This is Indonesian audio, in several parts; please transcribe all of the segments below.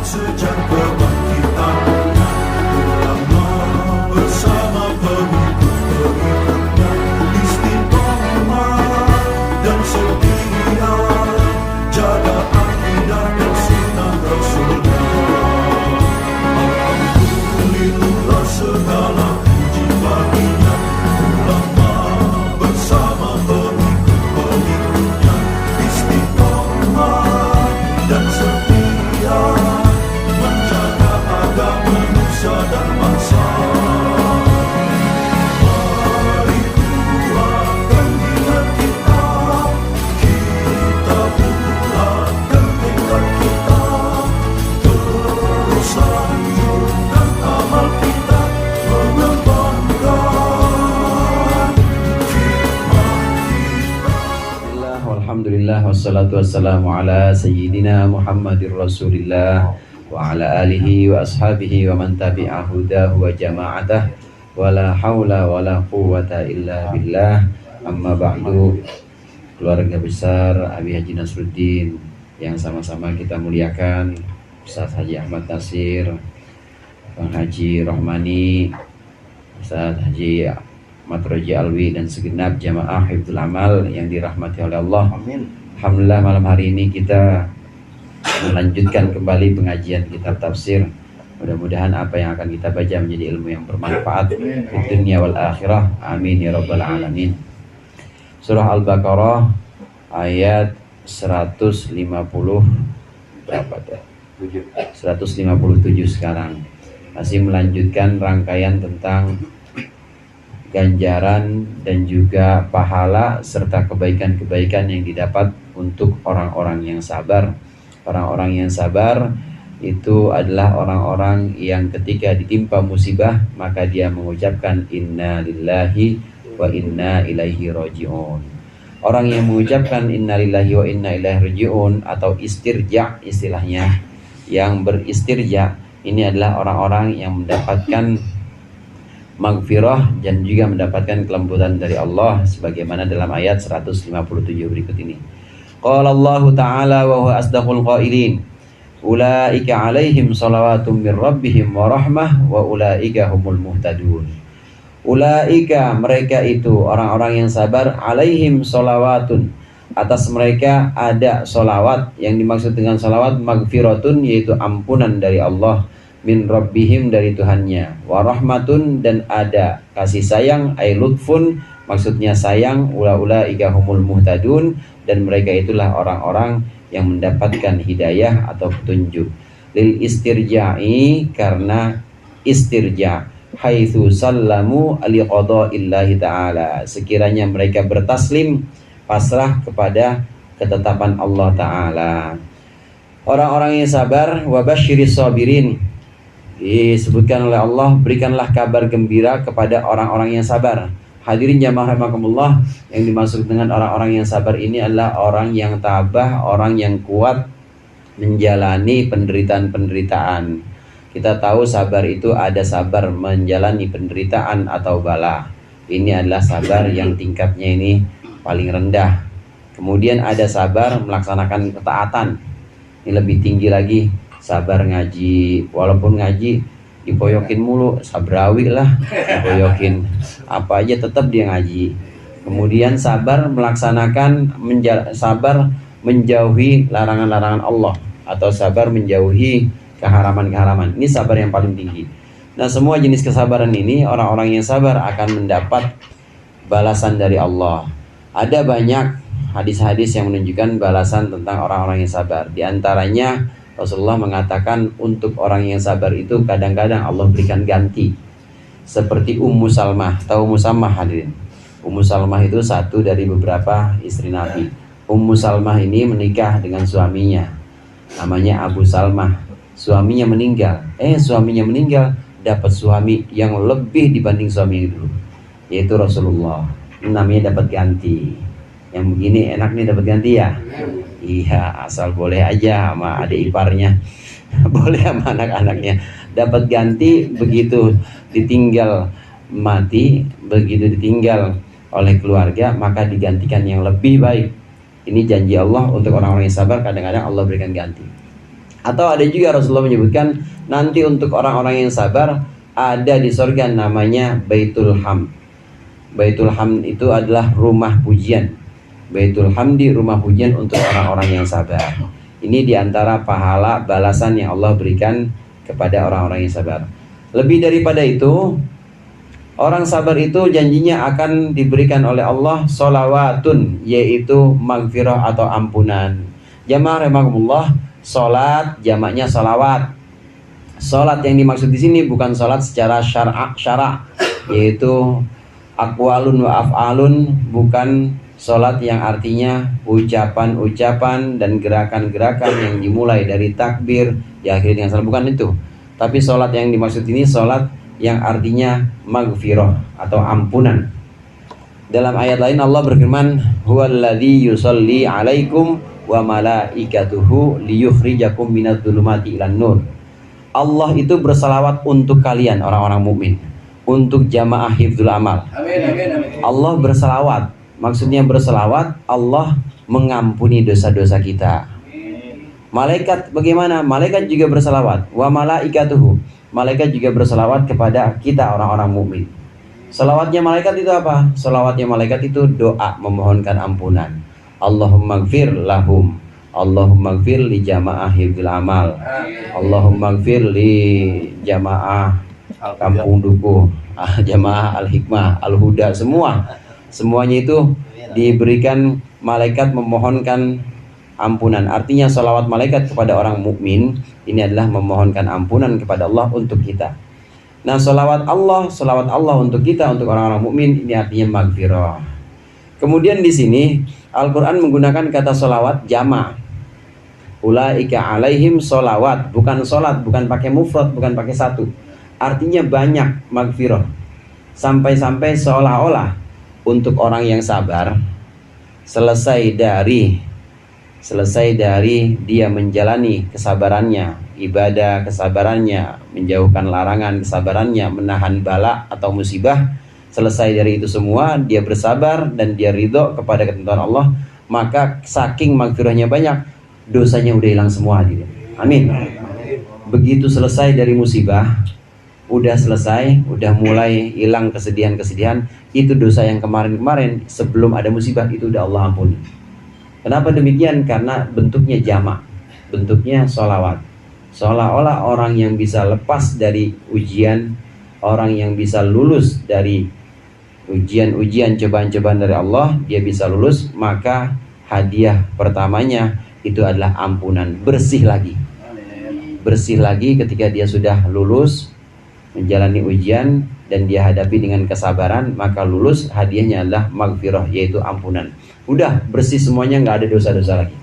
sejak kebangkitannya, ulama bersama pengikut-pengikutnya istiqomah dan setia, jaga akidah dan sunnah Rasulnya. Alhamdulillah segala puji baginya, ulama bersama pengikut-pengikutnya istiqomah dan setia, menjaga agama Nusa dan bangsa. Mari kuatkan niat kita, kita bulatkan tekad kita, terus lanjutkan amal kita, mengembangkan khidmat kita. Alhamdulillah wassalatu wassalamu ala sayyidina Muhammadir Rasulillah wa ala alihi wa ashabihi wa man tabi'a hudahu wa jama'atah wa la hawla wa la quwwata illa billah. Amma ba'du. Keluarga besar Abi Haji Nasruddin yang sama-sama kita muliakan, Ustaz Haji Ahmad Nasir, Bang Haji Rohmani, Ustaz Haji Matroji Alwi, dan segenap jamaah Hifdzul Amal yang dirahmati oleh Allah. Amin. Alhamdulillah, malam hari ini kita melanjutkan kembali pengajian kitab tafsir. Mudah-mudahan apa yang akan kita baca menjadi ilmu yang bermanfaat di dunia wal akhirah. Amin ya rabbal alamin. Surah Al-Baqarah ayat 150 berapa tuh? 157 sekarang. Masih melanjutkan rangkaian tentang ganjaran dan juga pahala serta kebaikan-kebaikan yang didapat untuk orang-orang yang sabar. Orang-orang yang sabar itu adalah orang-orang yang ketika ditimpa musibah maka dia mengucapkan inna lillahi wa inna ilaihi raji'un. Orang yang mengucapkan inna lillahi wa inna ilaihi raji'un atau istirja istilahnya, yang beristirja ini adalah orang-orang yang mendapatkan maghfirah dan juga mendapatkan kelembutan dari Allah sebagaimana dalam ayat 157 berikut ini. Qala Allah Ta'ala wa huwa asdaqul qailin, ulaika alaihim salawatum mir rabbihim wa rahmah wa ulaika humul muhtadun. Ulaika, mereka itu orang-orang yang sabar, alaihim salawatun, atas mereka ada salawat. Yang dimaksud dengan salawat maghfiratun, yaitu ampunan dari Allah, min rabbihim, dari Tuhannya, wa rahmatun, dan ada kasih sayang, ay lutfun, maksudnya sayang, ulaika humul muhtadun, dan mereka itulah orang-orang yang mendapatkan hidayah atau petunjuk. Lil istirja'i, karena istirja, haitsu sallamu li qada'illahi ta'ala, sekiranya mereka bertaslim, pasrah kepada ketetapan Allah Ta'ala. Orang-orang yang sabar, wa basyiris sabirin, disebutkan oleh Allah, berikanlah kabar gembira kepada orang-orang yang sabar. Hadirin jamaah rahimakumullah, yang dimaksud dengan orang-orang yang sabar ini adalah orang yang tabah, orang yang kuat menjalani penderitaan-penderitaan. Kita tahu sabar itu ada sabar menjalani penderitaan atau bala. Ini adalah sabar yang tingkatnya ini paling rendah. Kemudian ada sabar melaksanakan ketaatan. Ini lebih tinggi lagi, sabar ngaji, walaupun ngaji dipoyokin mulu, sabrawi lah, dipoyokin apa aja tetap dia ngaji. Kemudian sabar melaksanakan sabar menjauhi larangan-larangan Allah, atau sabar menjauhi keharaman-keharaman. Ini sabar yang paling tinggi. Nah, semua jenis kesabaran ini, orang-orang yang sabar akan mendapat balasan dari Allah. Ada banyak hadis-hadis yang menunjukkan balasan tentang orang-orang yang sabar. Di antaranya Rasulullah mengatakan untuk orang yang sabar itu kadang-kadang Allah berikan ganti. Seperti Ummu Salmah. Tahu Ummu Salmah, hadirin? Ummu Salmah itu satu dari beberapa istri Nabi. Ummu Salmah ini menikah dengan suaminya, namanya Abu Salmah. Suaminya meninggal. Suaminya meninggal, dapat suami yang lebih dibanding suami yang dulu, yaitu Rasulullah. Namanya dapat ganti. Yang begini enak nih dapat ganti ya. Iya, asal boleh aja sama adik iparnya, boleh sama anak-anaknya. Dapat ganti begitu ditinggal mati, begitu ditinggal oleh keluarga, maka digantikan yang lebih baik. Ini janji Allah untuk orang-orang yang sabar, kadang-kadang Allah berikan ganti. Atau ada juga Rasulullah menyebutkan nanti untuk orang-orang yang sabar ada di surga namanya Baitul Hamd. Baitul Hamd itu adalah rumah pujian. Baitul Hamdi, rumah pujian untuk orang-orang yang sabar. Ini diantara pahala balasan yang Allah berikan kepada orang-orang yang sabar. Lebih daripada itu, orang sabar itu janjinya akan diberikan oleh Allah sholawatun, yaitu maghfirah atau ampunan. Jamaah rahimakumullah, sholat jamaknya sholawat. Sholat yang dimaksud di sini bukan sholat secara syara', yaitu aqwalun wa af'alun, bukan sholat yang artinya ucapan-ucapan dan gerakan-gerakan yang dimulai dari takbir diakhiri dengan salam, bukan itu. Tapi sholat yang dimaksud ini sholat yang artinya maghfirah atau ampunan. Dalam ayat lain Allah berfirman, huwallazi yusolli alaikum wa malaikatuhu liyukhrijakum minadh-dhulumati ilan nur. Allah itu bersalawat untuk kalian orang-orang mukmin, untuk jamaah hifdzul amal. Amin, amin, amin. Allah bersalawat, maksudnya bersalawat Allah mengampuni dosa-dosa kita. Malaikat bagaimana? Malaikat juga bersalawat. Wa malaikatuhu, malaikat juga bersalawat kepada kita orang-orang mukmin. Salawatnya malaikat itu apa? Salawatnya malaikat itu doa memohonkan ampunan. Allahumma gfir lahum, Allahumma gfir li jamaah hifdzul amal, Allahumma gfir li jamaah kampung duku, jamaah al-hikmah, al-huda, semuanya itu diberikan malaikat memohonkan ampunan. Artinya salawat malaikat kepada orang mukmin ini adalah memohonkan ampunan kepada Allah untuk kita. Nah, salawat Allah untuk kita, untuk orang-orang mukmin ini artinya maghfirah. Kemudian di sini Al-Quran menggunakan kata salawat jamak. Ulaika alaihim salawat, bukan salat, bukan pakai mufrad, bukan pakai satu. Artinya banyak maghfirah. Sampai-sampai seolah-olah untuk orang yang sabar, selesai dari dia menjalani kesabarannya, ibadah kesabarannya, menjauhkan larangan kesabarannya, menahan bala atau musibah, selesai dari itu semua dia bersabar dan dia ridho kepada ketentuan Allah, maka saking maghfirahnya banyak, dosanya udah hilang semua gitu. Amin. Begitu selesai dari musibah, udah selesai, udah mulai hilang kesedihan-kesedihan, itu dosa yang kemarin-kemarin sebelum ada musibah itu udah Allah ampuni. Kenapa demikian? Karena bentuknya jamak, bentuknya sholawat. Seolah-olah orang yang bisa lepas dari ujian, orang yang bisa lulus dari ujian-ujian, cobaan-cobaan dari Allah, dia bisa lulus, maka hadiah pertamanya itu adalah ampunan, bersih lagi ketika dia sudah lulus menjalani ujian dan dia hadapi dengan kesabaran, maka lulus, hadiahnya adalah maghfirah, yaitu ampunan. Udah bersih semuanya, nggak ada dosa-dosa lagi.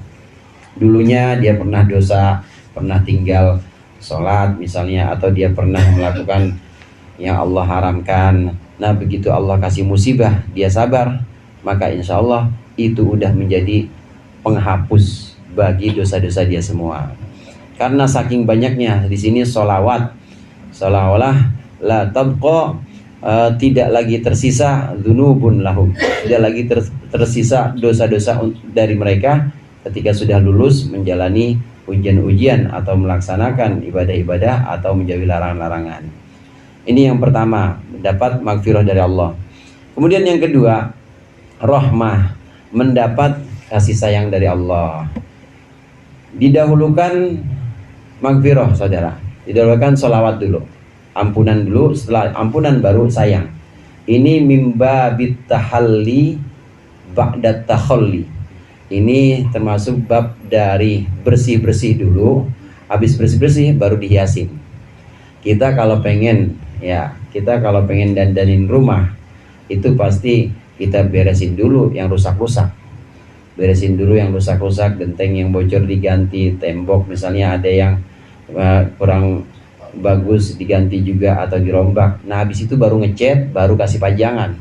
Dulunya dia pernah dosa, pernah tinggal sholat misalnya, atau dia pernah melakukan yang Allah haramkan. Nah, begitu Allah kasih musibah, dia sabar, maka insya Allah itu udah menjadi penghapus bagi dosa-dosa dia semua. Karena saking banyaknya di sini sholawat, seolah-olah la tabqa, tidak lagi tersisa dzunubun lahum, tidak lagi tersisa dosa-dosa dari mereka ketika sudah lulus menjalani ujian-ujian atau melaksanakan ibadah-ibadah atau menjauhi larangan-larangan. Ini yang pertama, mendapat maghfirah dari Allah. Kemudian yang kedua, rahmah, mendapat kasih sayang dari Allah. Didahulukan maghfirah, saudara. Didahulukan sholawat dulu, ampunan dulu, setelah ampunan baru sayang. Ini mimba bitahalli ba'dat takhalli. Ini termasuk bab dari bersih-bersih dulu, habis bersih-bersih baru dihiasin. Kita kalau pengen dandanin rumah, itu pasti kita beresin dulu yang rusak-rusak. Beresin dulu yang rusak-rusak, genteng yang bocor diganti, tembok misalnya ada yang kurang bagus diganti juga atau dirombak. Nah, habis itu baru ngecat, baru kasih pajangan.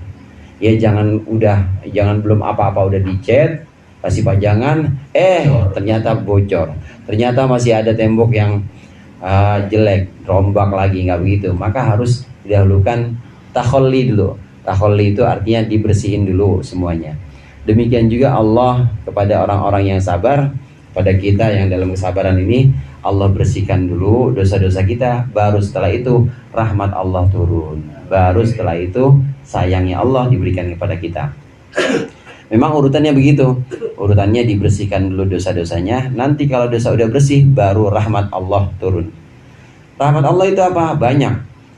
Ya jangan belum apa-apa udah dicat, kasih pajangan, ternyata bocor. Ternyata masih ada tembok yang jelek, rombak lagi, nggak begitu. Maka harus didahulukan takhalli dulu. Takhalli itu artinya dibersihin dulu semuanya. Demikian juga Allah kepada orang-orang yang sabar, pada kita yang dalam kesabaran ini, Allah bersihkan dulu dosa-dosa kita, baru setelah itu rahmat Allah turun, baru setelah itu sayangnya Allah diberikan kepada kita. Memang urutannya begitu, urutannya dibersihkan dulu dosa-dosanya, nanti kalau dosa udah bersih baru rahmat Allah turun. Rahmat Allah itu apa? Banyak,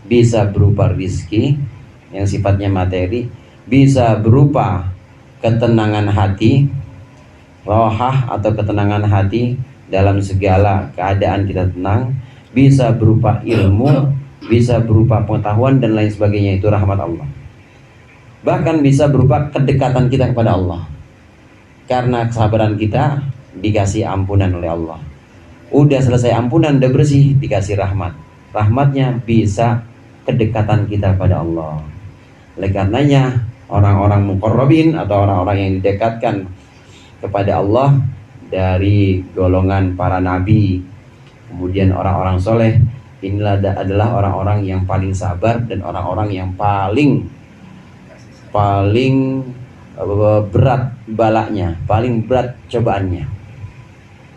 bisa berupa rizki yang sifatnya materi, bisa berupa ketenangan hati, rohah atau ketenangan hati dalam segala keadaan kita tenang, bisa berupa ilmu, bisa berupa pengetahuan dan lain sebagainya, itu rahmat Allah. Bahkan bisa berupa kedekatan kita kepada Allah, karena kesabaran kita dikasih ampunan oleh Allah. Udah selesai ampunan, udah bersih, dikasih rahmat. Rahmatnya bisa kedekatan kita kepada Allah. Oleh karenanya orang-orang muqarrabin atau orang-orang yang didekatkan kepada Allah dari golongan para nabi, kemudian orang-orang soleh, inilah adalah orang-orang yang paling sabar dan orang-orang yang paling berat balaknya, paling berat cobaannya.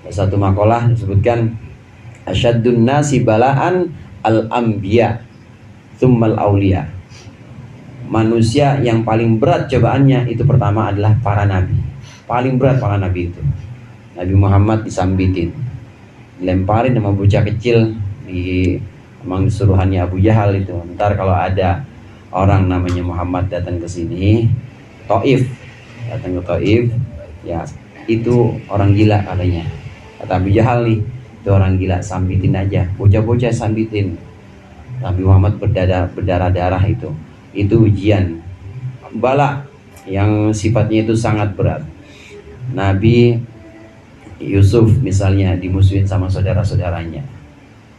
Satu makalah disebutkan asyaddun nasi balaan al-anbiya tsummal auliya. Manusia yang paling berat cobaannya itu pertama adalah para nabi. Paling berat para nabi itu. Nabi Muhammad disambitin, dilemparin sama bocah kecil di emang suruhannya Abu Jahal itu. Ntar kalau ada orang namanya Muhammad datang ke sini, datang ke Taif, ya itu orang gila katanya. Kata Abu Jahal nih, itu orang gila, sambitin aja, bocah-bocah sambitin. Nabi Muhammad berdarah-darah itu ujian bala yang sifatnya itu sangat berat. Nabi Yusuf misalnya dimusuhin sama saudara-saudaranya,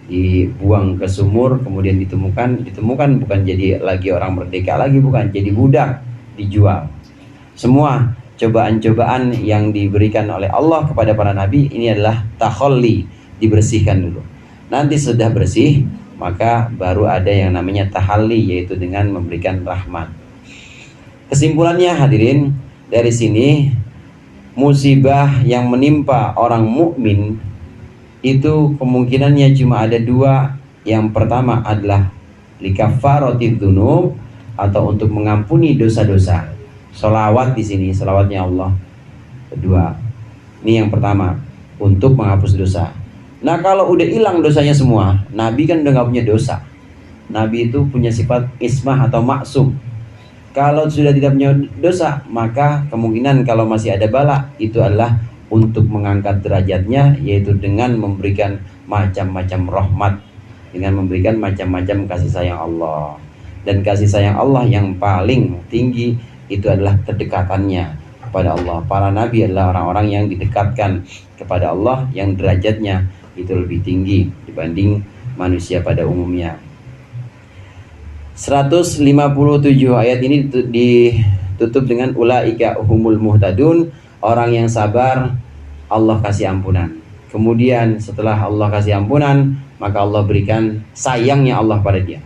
dibuang ke sumur, kemudian ditemukan bukan jadi lagi orang merdeka lagi, bukan, jadi budak, dijual. Semua cobaan-cobaan yang diberikan oleh Allah kepada para nabi ini adalah takhalli, dibersihkan dulu. Nanti sudah bersih, maka baru ada yang namanya tahalli, yaitu dengan memberikan rahmat. Kesimpulannya hadirin, dari sini musibah yang menimpa orang mukmin itu kemungkinannya cuma ada dua. Yang pertama adalah likaffaratidz dzunub, atau untuk mengampuni dosa-dosa. Sholawat di sini, sholawatnya Allah. Kedua, ini yang pertama, untuk menghapus dosa. Nah kalau udah hilang dosanya semua, Nabi kan udah gak punya dosa. Nabi itu punya sifat ismah atau maksum. Kalau sudah tidak punya dosa, maka kemungkinan kalau masih ada bala itu adalah untuk mengangkat derajatnya, yaitu dengan memberikan macam-macam rahmat, dengan memberikan macam-macam kasih sayang Allah. Dan kasih sayang Allah yang paling tinggi itu adalah kedekatannya kepada Allah. Para nabi adalah orang-orang yang didekatkan kepada Allah, yang derajatnya itu lebih tinggi dibanding manusia pada umumnya. 157 ayat ini ditutup dengan ulaika humul muhtadun, orang yang sabar Allah kasih ampunan. Kemudian setelah Allah kasih ampunan, maka Allah berikan sayangnya Allah pada dia.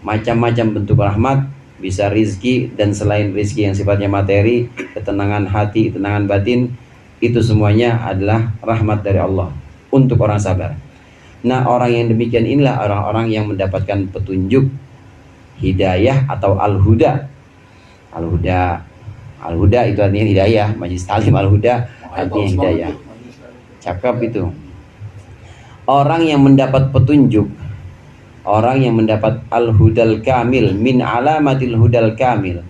Macam-macam bentuk rahmat, bisa rizki dan selain rizki yang sifatnya materi, ketenangan hati, ketenangan batin, itu semuanya adalah rahmat dari Allah untuk orang sabar. Nah orang yang demikian inilah orang-orang yang mendapatkan petunjuk, hidayah atau al-huda. Al-huda itu artinya hidayah. Majlis Talim al-huda artinya hidayah. Cakep itu. Orang yang mendapat petunjuk, orang yang mendapat al-hudal kamil, min alamatil hudal kamil,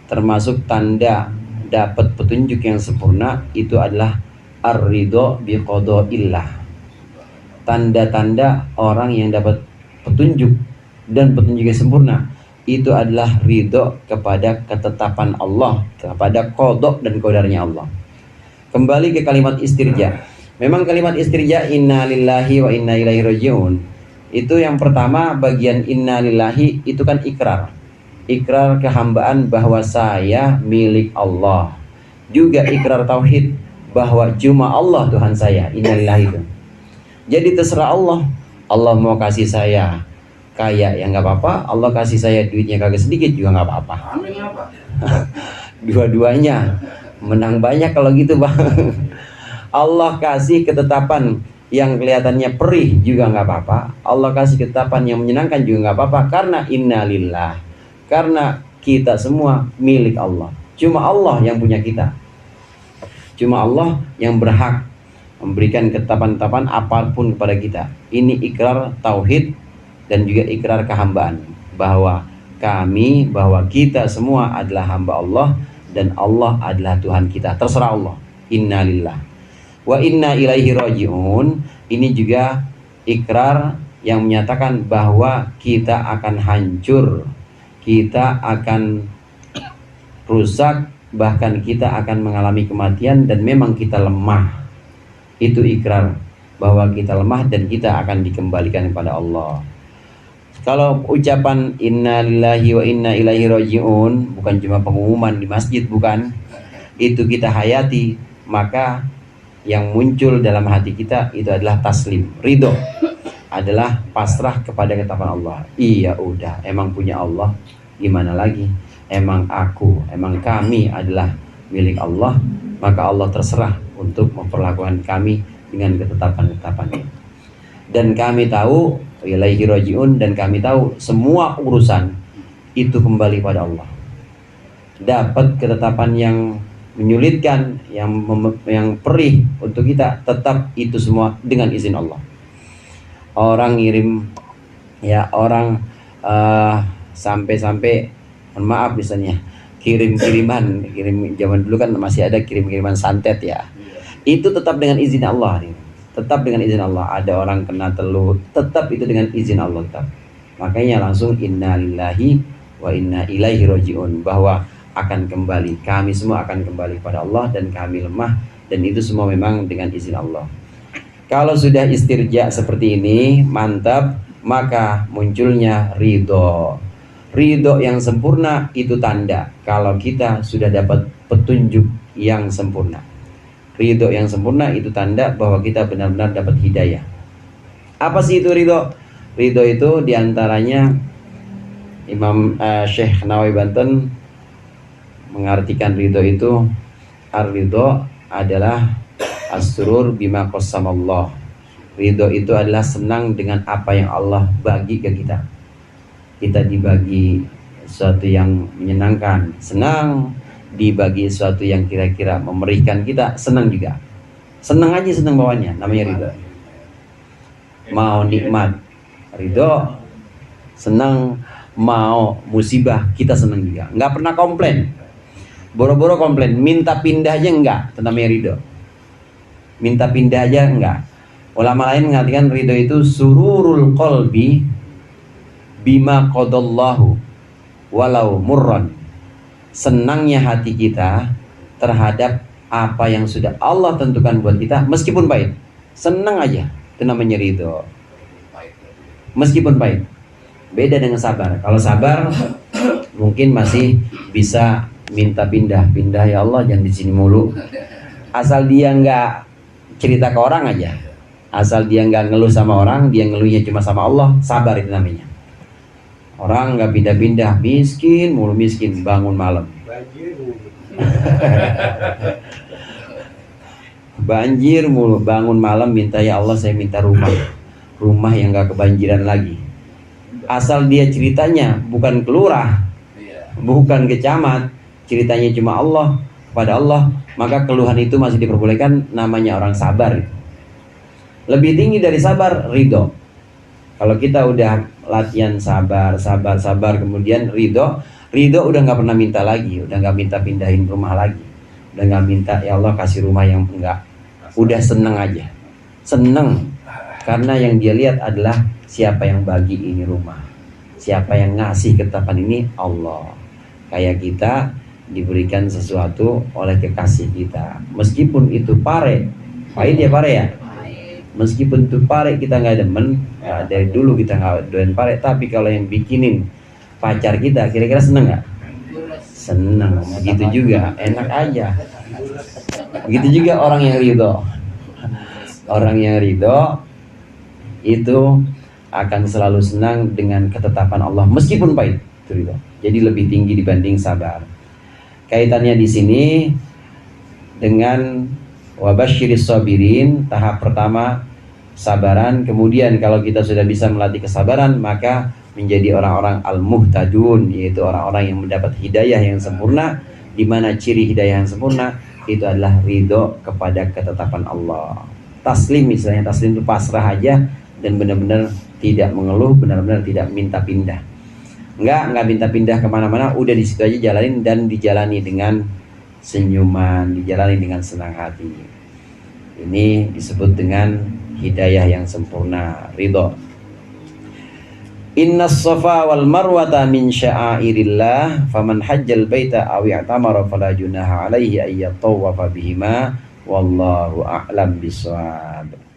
termasuk tanda dapat petunjuk yang sempurna, itu adalah ar-ridho biqada'illah. Tanda-tanda orang yang dapat petunjuk dan petunjuk yang sempurna itu adalah ridho kepada ketetapan Allah, kepada qada dan qadarnya Allah. Kembali ke kalimat istirja. Memang kalimat istirja inna lillahi wa inna ilaihi rajiun, itu yang pertama bagian inna lillahi itu kan ikrar. Ikrar kehambaan bahwa saya milik Allah. Juga ikrar tauhid bahwa cuma Allah Tuhan saya, inna lillahi itu. Jadi terserah Allah. Allah mau kasih saya kaya ya nggak apa-apa, Allah kasih saya duitnya kagak sedikit juga nggak apa-apa. Amin apa? Dua-duanya menang banyak kalau gitu bang. Allah kasih ketetapan yang kelihatannya perih juga nggak apa-apa. Allah kasih ketetapan yang menyenangkan juga nggak apa-apa. Karena innalillah, karena kita semua milik Allah. Cuma Allah yang punya kita. Cuma Allah yang berhak memberikan ketetapan-ketetapan apapun kepada kita. Ini ikrar tauhid dan juga ikrar kehambaan, bahwa kita semua adalah hamba Allah dan Allah adalah Tuhan kita. Terserah Allah. Innalillah wa inna ilaihi raji'un. Ini juga ikrar yang menyatakan bahwa kita akan hancur, kita akan rusak, bahkan kita akan mengalami kematian dan memang kita lemah. Itu ikrar bahwa kita lemah dan kita akan dikembalikan kepada Allah. Kalau ucapan inna lillahi wa inna ilaihi raji'un bukan cuma pengumuman di masjid, bukan. Itu kita hayati, maka yang muncul dalam hati kita itu adalah taslim, ridho, adalah pasrah kepada ketetapan Allah. Iya udah, emang punya Allah, gimana lagi? Emang kami adalah milik Allah, maka Allah terserah untuk memperlakukan kami dengan ketetapan-ketetapannya. Dan kami tahu ilaihi raji'un, dan kami tahu semua urusan itu kembali pada Allah. Dapat ketetapan yang menyulitkan, yang perih untuk kita, tetap itu semua dengan izin Allah. Orang ngirim, ya orang sampai maaf misalnya kirim zaman dulu kan masih ada kirim-kiriman santet ya. Itu tetap dengan izin Allah nih. Tetap dengan izin Allah. Ada orang kena telur, tetap itu dengan izin Allah tetap. Makanya langsung innalillahi wa inna ilaihi raji'un, bahwa akan kembali, kami semua akan kembali pada Allah dan kami lemah, dan itu semua memang dengan izin Allah. Kalau sudah istirja seperti ini, mantap, maka munculnya ridho. Ridho yang sempurna itu tanda kalau kita sudah dapat petunjuk yang sempurna. Ridho yang sempurna itu tanda bahwa kita benar-benar dapat hidayah. Apa sih itu ridho? Ridho itu diantaranya Imam Syekh Nawawi Banten mengartikan ridho itu, ar-ridho adalah as-surur bima qassamallah. Ridho itu adalah senang dengan apa yang Allah bagi ke kita. Kita dibagi sesuatu yang menyenangkan, senang. Dibagi sesuatu yang kira-kira memerihkan kita, senang juga. Senang aja, senang bawahnya, namanya ridho. Mau nikmat, ridho. Senang, mau musibah, kita senang juga. Nggak pernah komplain. Boro-boro komplain, minta pindah aja enggak, itu namanya ridho. Minta pindah aja enggak. Ulama lain mengatakan ridho itu sururul qalbi bima qadallahu walau murran. Senangnya hati kita terhadap apa yang sudah Allah tentukan buat kita, meskipun pahit. Senang aja, itu namanya ridho. Meskipun pahit. Beda dengan sabar. Kalau sabar mungkin masih bisa minta pindah ya Allah, jangan di sini mulu. Asal dia nggak cerita ke orang aja, asal dia nggak ngeluh sama orang, dia ngeluhnya cuma sama Allah, sabar itu namanya. Orang nggak pindah-pindah, miskin mulu, miskin, bangun malam banjir mulu, bangun malam minta, ya Allah saya minta rumah yang nggak kebanjiran lagi. Asal dia ceritanya bukan ke lurah, bukan ke camat, ceritanya cuma Allah, kepada Allah, maka keluhan itu masih diperbolehkan, namanya orang sabar. Lebih tinggi dari sabar, ridho. Kalau kita udah latihan sabar, kemudian ridho udah nggak pernah minta lagi, udah nggak minta pindahin rumah lagi, udah nggak minta ya Allah kasih rumah yang enggak, udah seneng aja, seneng karena yang dia lihat adalah siapa yang bagi ini rumah, siapa yang ngasih ketetapan ini, Allah. Kayak kita diberikan sesuatu oleh kekasih kita, meskipun itu pahit ya pare ya, meskipun itu pare kita nggak demen, ya, dari dulu kita nggak doain pare, tapi kalau yang bikinin pacar kita, kira-kira seneng nggak? Seneng. Begitu juga, enak aja. Begitu juga orang yang ridho. Orang yang ridho itu akan selalu senang dengan ketetapan Allah meskipun pahit. Itu ridho. Jadi lebih tinggi dibanding sabar. Kaitannya di sini dengan Wa basyiris sabirin, tahap pertama sabaran. Kemudian kalau kita sudah bisa melatih kesabaran, maka menjadi orang-orang al-muhtadun, yaitu orang-orang yang mendapat hidayah yang sempurna. Di mana ciri hidayah yang sempurna itu adalah ridho kepada ketetapan Allah. Taslim, misalnya taslim itu pasrah aja dan benar-benar tidak mengeluh, benar-benar tidak minta pindah. Enggak minta pindah kemana-mana, udah di situ aja jalanin dan dijalani dengan senyuman, dijalani dengan senang hati. Ini disebut dengan hidayah yang sempurna, ridho. Innas safa wal marwata min sya'airillah faman hajjal baita aw i'tamara fala junaha alaihi ay yatawafa bihima wallahu a'lam bissawab.